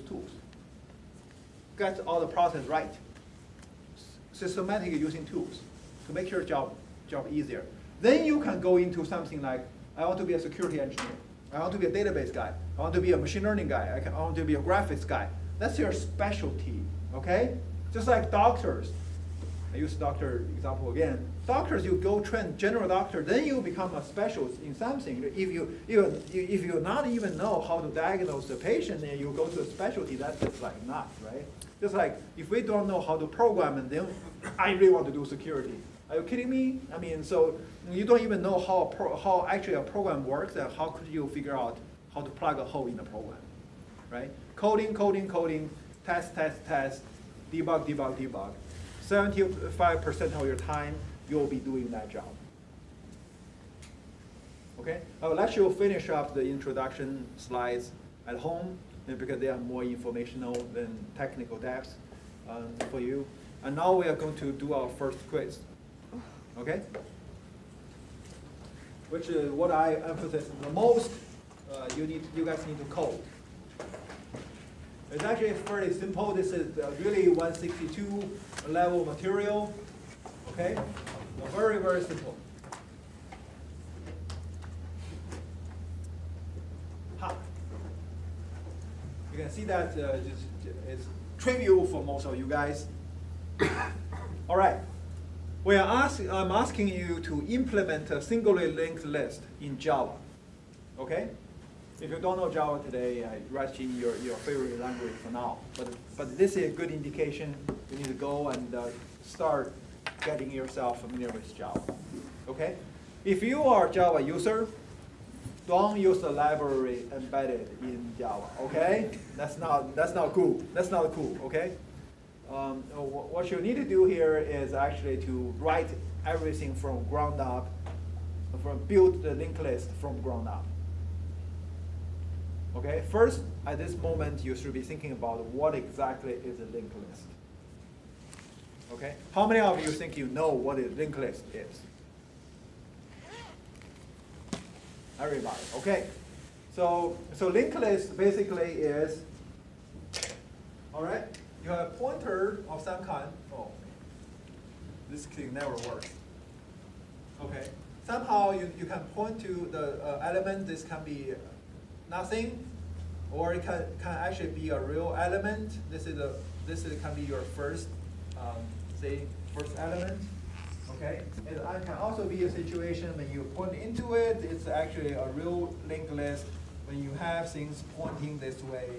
tools. Get all the process right. Systematically using tools to make your job easier. Then you can go into something like, I want to be a security engineer. I want to be a database guy. I want to be a machine learning guy. I want to be a graphics guy. That's your specialty, okay? Just like doctors. I use doctor example again. Doctors, you go train general doctor, then you become a specialist in something. If you not even know how to diagnose the patient, then you go to a specialty, that's just like nuts, right? Just like if we don't know how to program, and then I really want to do security. Are you kidding me? I mean, so you don't even know how actually a program works, and how could you figure out how to plug a hole in the program, right? Coding, coding, coding, test, test, test, debug, debug, debug. 75% of your time, you'll be doing that job. Okay, I'll let you finish up the introduction slides at home, because they are more informational than technical depth for you. And now we are going to do our first quiz. Okay? Which is what I emphasize the most. You guys need to code. It's actually fairly simple. This is really 162 level material. Okay? Very, very simple. Ha. You can see that it's trivial for most of you guys. All right. I'm asking you to implement a singly linked list in Java. Okay? If you don't know Java today, write in your favorite language for now. But this is a good indication. You need to go and start getting yourself familiar with Java. Okay? If you are a Java user, don't use the library embedded in Java. Okay? That's not cool. That's not cool. Okay? What you need to do here is actually to write everything from ground up, build the linked list from ground up. Okay, first, at this moment, you should be thinking about what exactly is a linked list. Okay, how many of you think you know what a linked list is? Everybody, okay. So linked list basically is, all right, you have a pointer of some kind. Oh, this thing never works. Okay, somehow you can point to the element. This can be nothing, or it can actually be a real element. This can be your first, first element. Okay, it can also be a situation when you point into it. It's actually a real linked list when you have things pointing this way.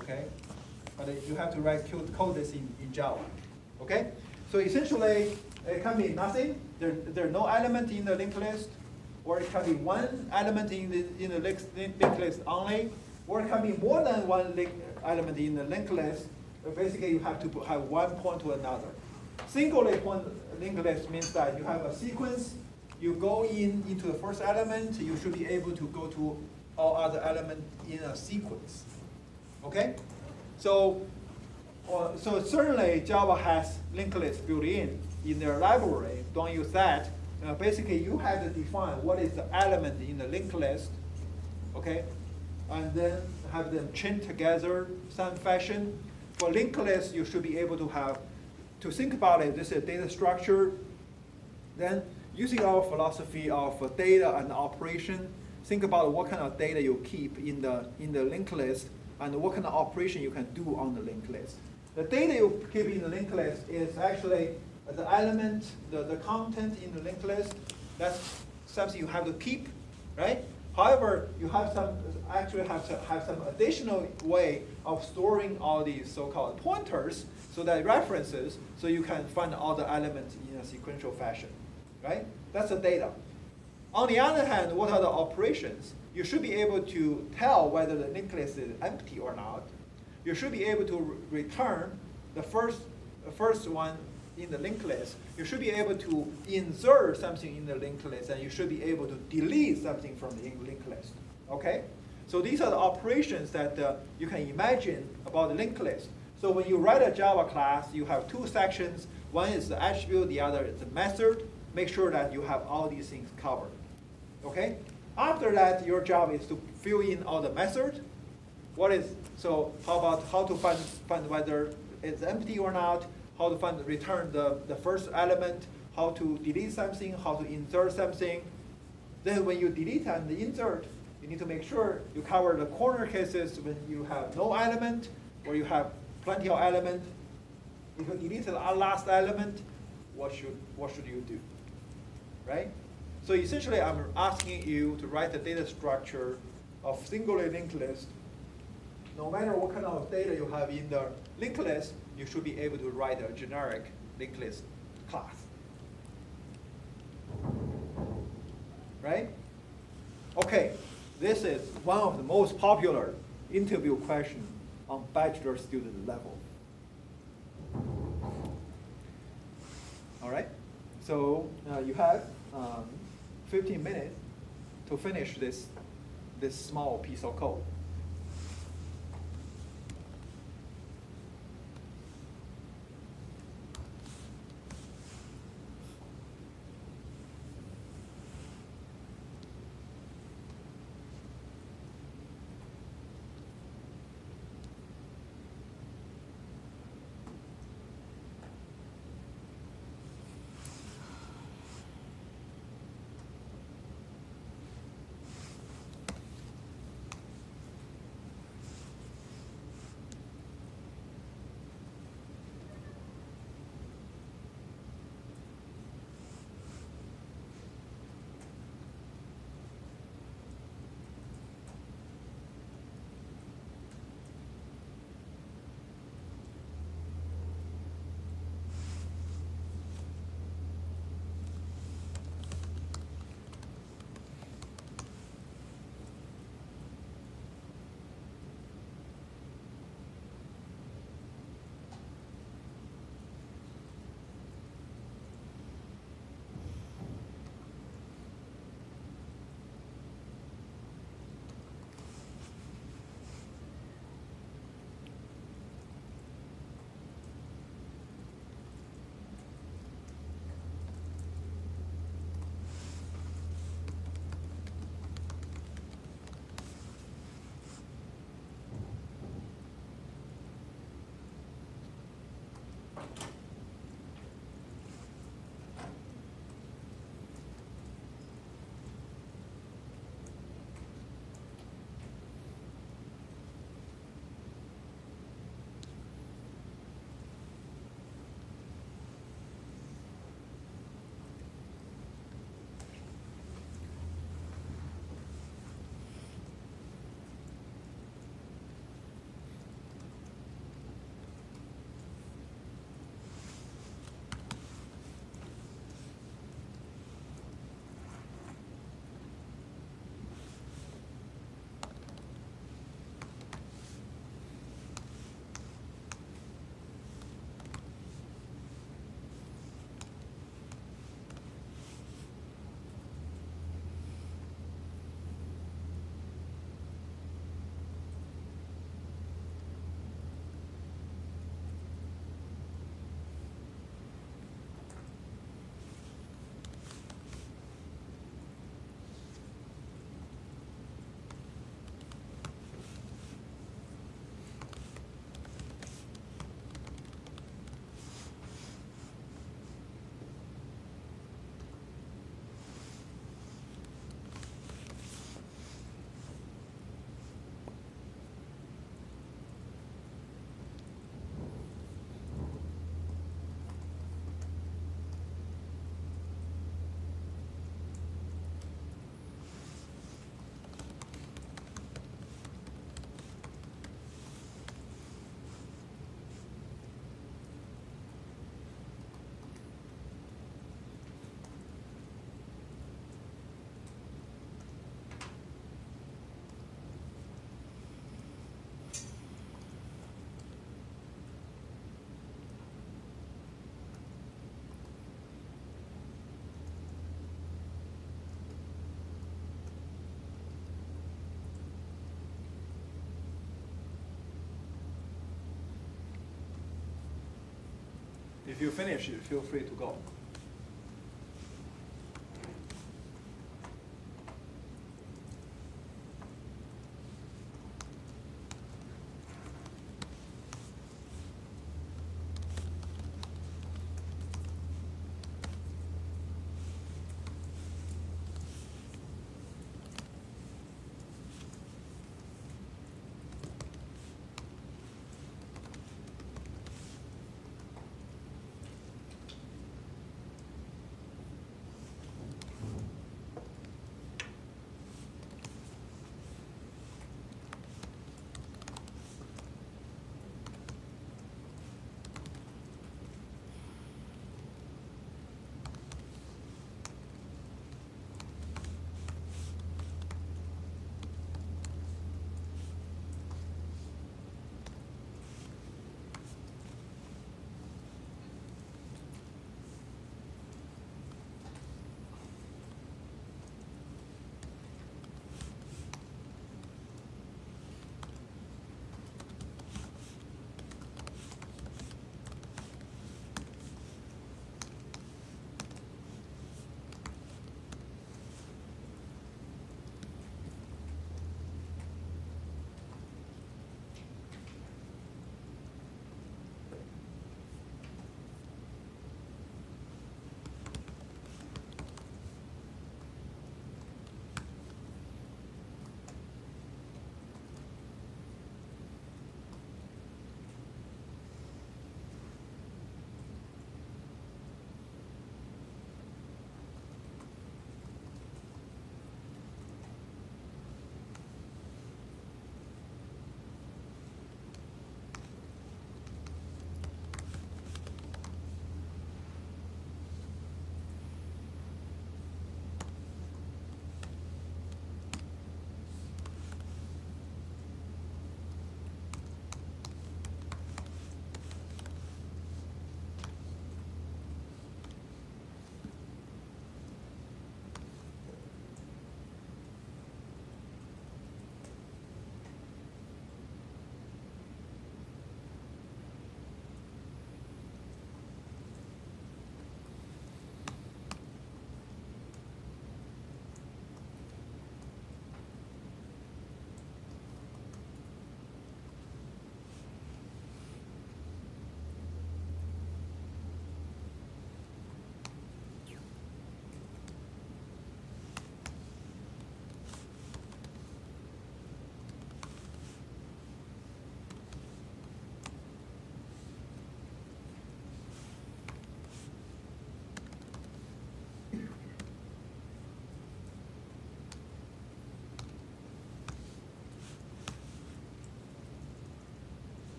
Okay, but you have to code this in Java. Okay, so essentially it can be nothing. There's no element in the linked list. Or it can be one element in the linked list only, or it can be more than one element in the linked list. But basically, you have to have one point to another. Singly point linked list means that you have a sequence. You go into the first element. You should be able to go to all other elements in a sequence. Okay, so certainly Java has linked list built in their library. Don't use that. Basically, you have to define what is the element in the linked list, okay, and then have them chain together some fashion. For linked list, you should be able to think about it. This is a data structure. Then, using our philosophy of data and operation, think about what kind of data you keep in the linked list and what kind of operation you can do on the linked list. The data you keep in the linked list is actually the element, the content in the linked list. That's something you have to keep, right? However, you have to have some additional way of storing all these so-called pointers, so that references, so you can find all the elements in a sequential fashion, right? That's the data. On the other hand, what are the operations? You should be able to tell whether the linked list is empty or not. You should be able to return the first one in the linked list. You should be able to insert something in the linked list, and you should be able to delete something from the linked list. Okay? So these are the operations that you can imagine about the linked list. So when you write a Java class, you have two sections. One is the attribute, the other is the method. Make sure that you have all these things covered. Okay? After that, your job is to fill in all the methods, How about how to find whether it's empty or not, how to return the first element, how to delete something, how to insert something. Then when you delete and insert, you need to make sure you cover the corner cases when you have no element or you have plenty of element. If you delete the last element, what should you do, right? So essentially, I'm asking you to write the data structure of singularly linked list. No matter what kind of data you have in the linked list, you should be able to write a generic linked list class. Right? Okay, this is one of the most popular interview questions on bachelor student level. All right, so you have 15 minutes to finish this small piece of code. If you finish it, feel free to go.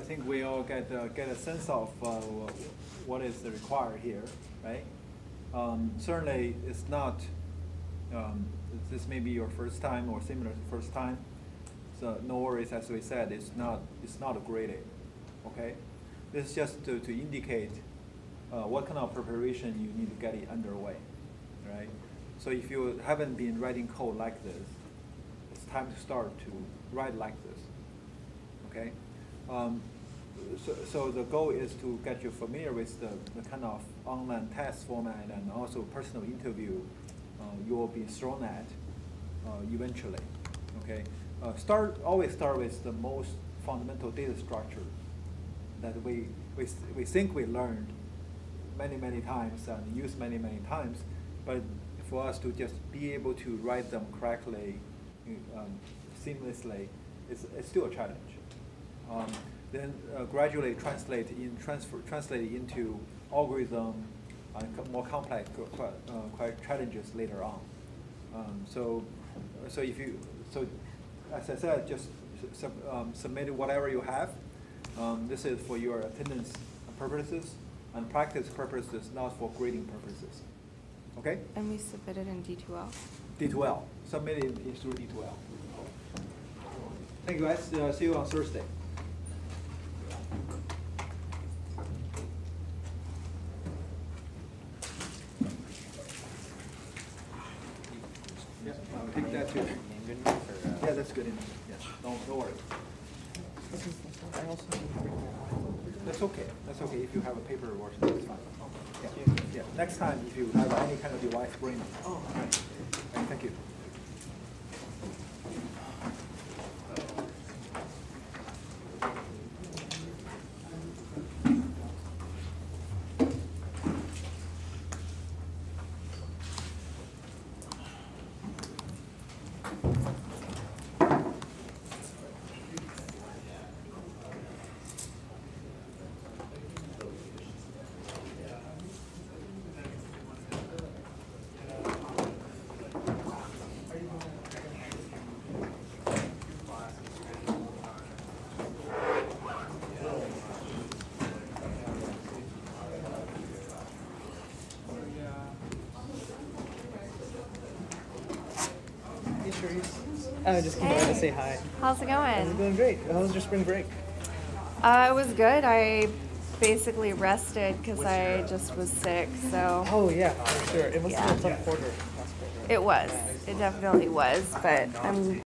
I think we all get a sense of what is required here, right? Certainly, it's not. This may be your first time or similar to first time, so no worries. As we said, it's not a graded, okay? This is just to indicate what kind of preparation you need to get it underway, right? So if you haven't been writing code like this, it's time to start to write like this, okay? So the goal is to get you familiar with the kind of online test format and also personal interview you will be thrown at eventually, okay? Always start with the most fundamental data structure that we think we learned many times and used many times, but for us to just be able to write them correctly, seamlessly, it's still a challenge. Then gradually translate into algorithm and more complex challenges later on. So as I said, just submit whatever you have. This is for your attendance purposes and practice purposes, not for grading purposes. Okay? And we submitted in D2L. D2L. Submit it through D2L. Thank you, guys. See you on Thursday. Yeah, I'll take that too. Yeah, that's good enough. Yes, don't worry. That's okay. That's okay. If you have a paper or something, it's fine. Yeah. Yeah. Next time, if you have any kind of device, bring it. Oh, right. Thank you. I just came by to say hi. How's it going? It's going great. How was your spring break? It was good. I basically rested because I just was sick. So. Oh yeah, for sure. It must have been a tough quarter last quarter. It was. It definitely was. But I'm